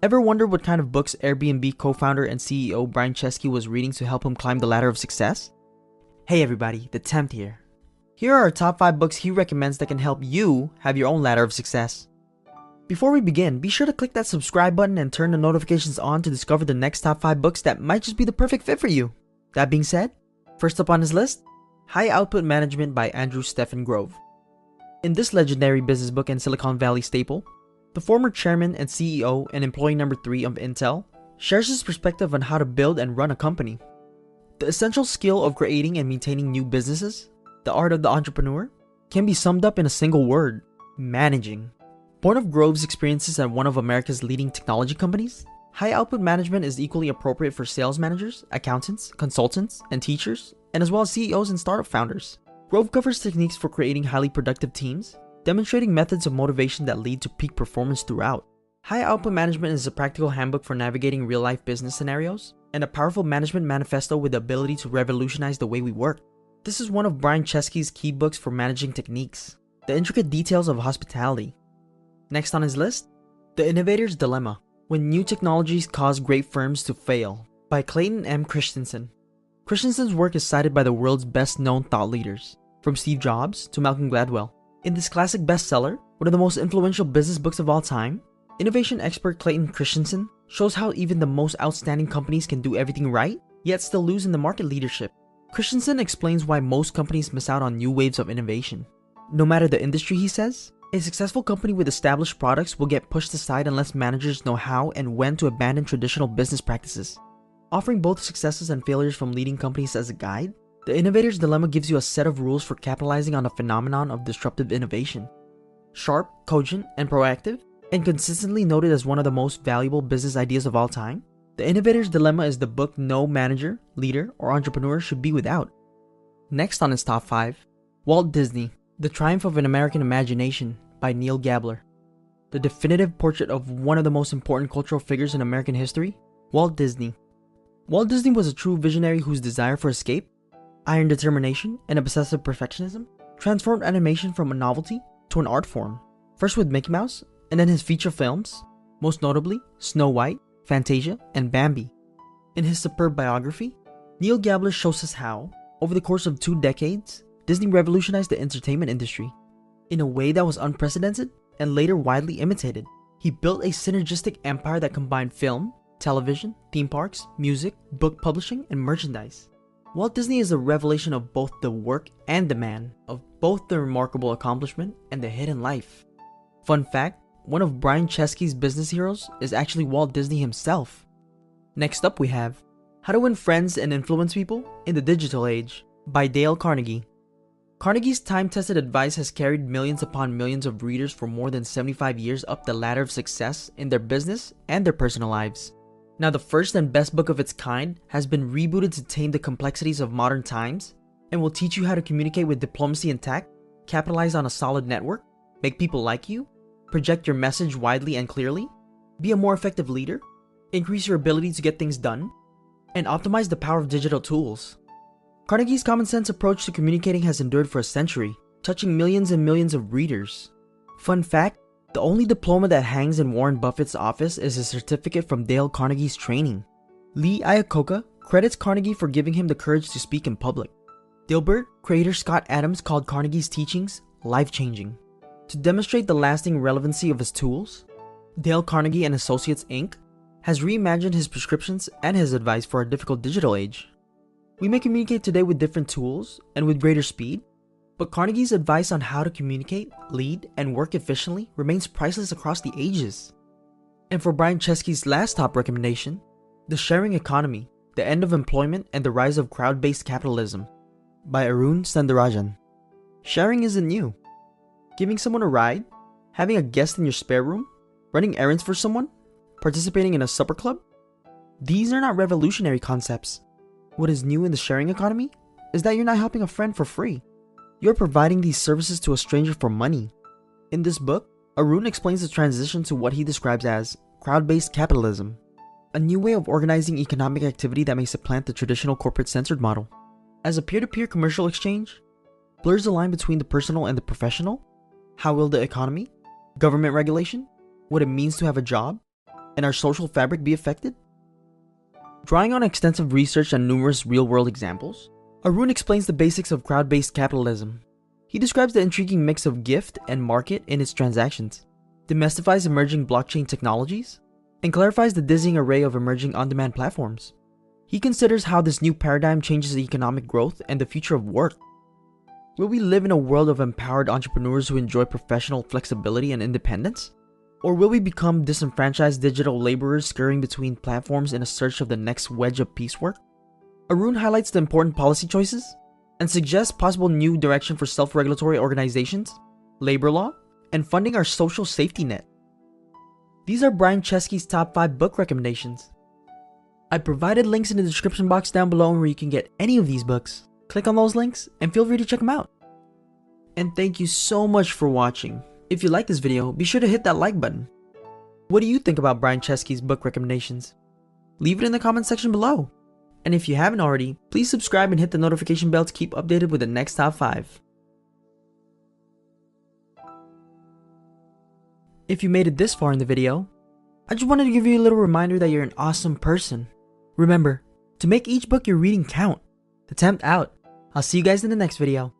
Ever wondered what kind of books Airbnb co-founder and CEO Brian Chesky was reading to help him climb the ladder of success? Hey everybody, the 10th here. Here are our top 5 books he recommends that can help you have your own ladder of success. Before we begin, be sure to click that subscribe button and turn the notifications on to discover the next top 5 books that might just be the perfect fit for you. That being said, first up on his list, High Output Management by Andrew Stephen Grove. In this legendary business book and Silicon Valley staple, the former chairman and CEO and employee number 3 of Intel shares his perspective on how to build and run a company. The essential skill of creating and maintaining new businesses, the art of the entrepreneur, can be summed up in a single word: managing. Born of Grove's experiences at one of America's leading technology companies, high output management is equally appropriate for sales managers, accountants, consultants, and teachers, and as well as CEOs and startup founders. Grove covers techniques for creating highly productive teams, demonstrating methods of motivation that lead to peak performance throughout. High Output Management is a practical handbook for navigating real-life business scenarios, and a powerful management manifesto with the ability to revolutionize the way we work. This is one of Brian Chesky's key books for managing techniques, the intricate details of hospitality. Next on his list, The Innovators Dilemma: When New Technologies Cause Great Firms to Fail by Clayton M. Christensen. Christensen's work is cited by the world's best-known thought leaders, from Steve Jobs to Malcolm Gladwell. In this classic bestseller, one of the most influential business books of all time, innovation expert Clayton Christensen shows how even the most outstanding companies can do everything right, yet still lose in the market leadership. Christensen explains why most companies miss out on new waves of innovation. No matter the industry, he says, a successful company with established products will get pushed aside unless managers know how and when to abandon traditional business practices. Offering both successes and failures from leading companies as a guide, The Innovator's Dilemma gives you a set of rules for capitalizing on a phenomenon of disruptive innovation. Sharp, cogent, and proactive, and consistently noted as one of the most valuable business ideas of all time, The Innovator's Dilemma is the book no manager, leader, or entrepreneur should be without. Next on its top 5, Walt Disney: The Triumph of an American Imagination by Neil Gabler. The definitive portrait of one of the most important cultural figures in American history, Walt Disney. Walt Disney was a true visionary whose desire for escape, iron determination, and obsessive perfectionism transformed animation from a novelty to an art form, first with Mickey Mouse, and then his feature films, most notably Snow White, Fantasia, and Bambi. In his superb biography, Neil Gabler shows us how, over the course of 2 decades, Disney revolutionized the entertainment industry in a way that was unprecedented and later widely imitated. He built a synergistic empire that combined film, television, theme parks, music, book publishing, and merchandise. Walt Disney is a revelation of both the work and the man, of both the remarkable accomplishment and the hidden life. Fun fact, one of Brian Chesky's business heroes is actually Walt Disney himself. Next up we have How to Win Friends and Influence People in the Digital Age by Dale Carnegie. Carnegie's time-tested advice has carried millions upon millions of readers for more than 75 years up the ladder of success in their business and their personal lives. Now, the first and best book of its kind has been rebooted to tame the complexities of modern times and will teach you how to communicate with diplomacy and tact, capitalize on a solid network, make people like you, project your message widely and clearly, be a more effective leader, increase your ability to get things done, and optimize the power of digital tools. Carnegie's common sense approach to communicating has endured for a century, touching millions and millions of readers. Fun fact, the only diploma that hangs in Warren Buffett's office is a certificate from Dale Carnegie's training. Lee Iacocca credits Carnegie for giving him the courage to speak in public. Dilbert creator Scott Adams called Carnegie's teachings life-changing. To demonstrate the lasting relevancy of his tools, Dale Carnegie and Associates Inc. has reimagined his prescriptions and his advice for a difficult digital age. We may communicate today with different tools and with greater speed, but Carnegie's advice on how to communicate, lead, and work efficiently remains priceless across the ages. And for Brian Chesky's last top recommendation, The Sharing Economy: The End of Employment and the Rise of Crowd-Based Capitalism by Arun Sundarajan. Sharing isn't new. Giving someone a ride, having a guest in your spare room, running errands for someone, participating in a supper club? These are not revolutionary concepts. What is new in the sharing economy is that you're not helping a friend for free. You're providing these services to a stranger for money. In this book, Arun explains the transition to what he describes as crowd-based capitalism, a new way of organizing economic activity that may supplant the traditional corporate-centered model. As a peer-to-peer commercial exchange blurs the line between the personal and the professional, how will the economy, government regulation, what it means to have a job, and our social fabric be affected? Drawing on extensive research and numerous real-world examples, Arun explains the basics of crowd-based capitalism. He describes the intriguing mix of gift and market in its transactions, demystifies emerging blockchain technologies, and clarifies the dizzying array of emerging on-demand platforms. He considers how this new paradigm changes economic growth and the future of work. Will we live in a world of empowered entrepreneurs who enjoy professional flexibility and independence? Or will we become disenfranchised digital laborers scurrying between platforms in a search of the next wedge of piecework? Arun highlights the important policy choices and suggests possible new direction for self-regulatory organizations, labor law, and funding our social safety net. These are Brian Chesky's top 5 book recommendations. I provided links in the description box down below where you can get any of these books. Click on those links and feel free to check them out. And thank you so much for watching. If you like this video, be sure to hit that like button. What do you think about Brian Chesky's book recommendations? Leave it in the comment section below. And if you haven't already, please subscribe and hit the notification bell to keep updated with the next top 5. If you made it this far in the video, I just wanted to give you a little reminder that you're an awesome person. Remember, to make each book you're reading count. The tempt out. I'll see you guys in the next video.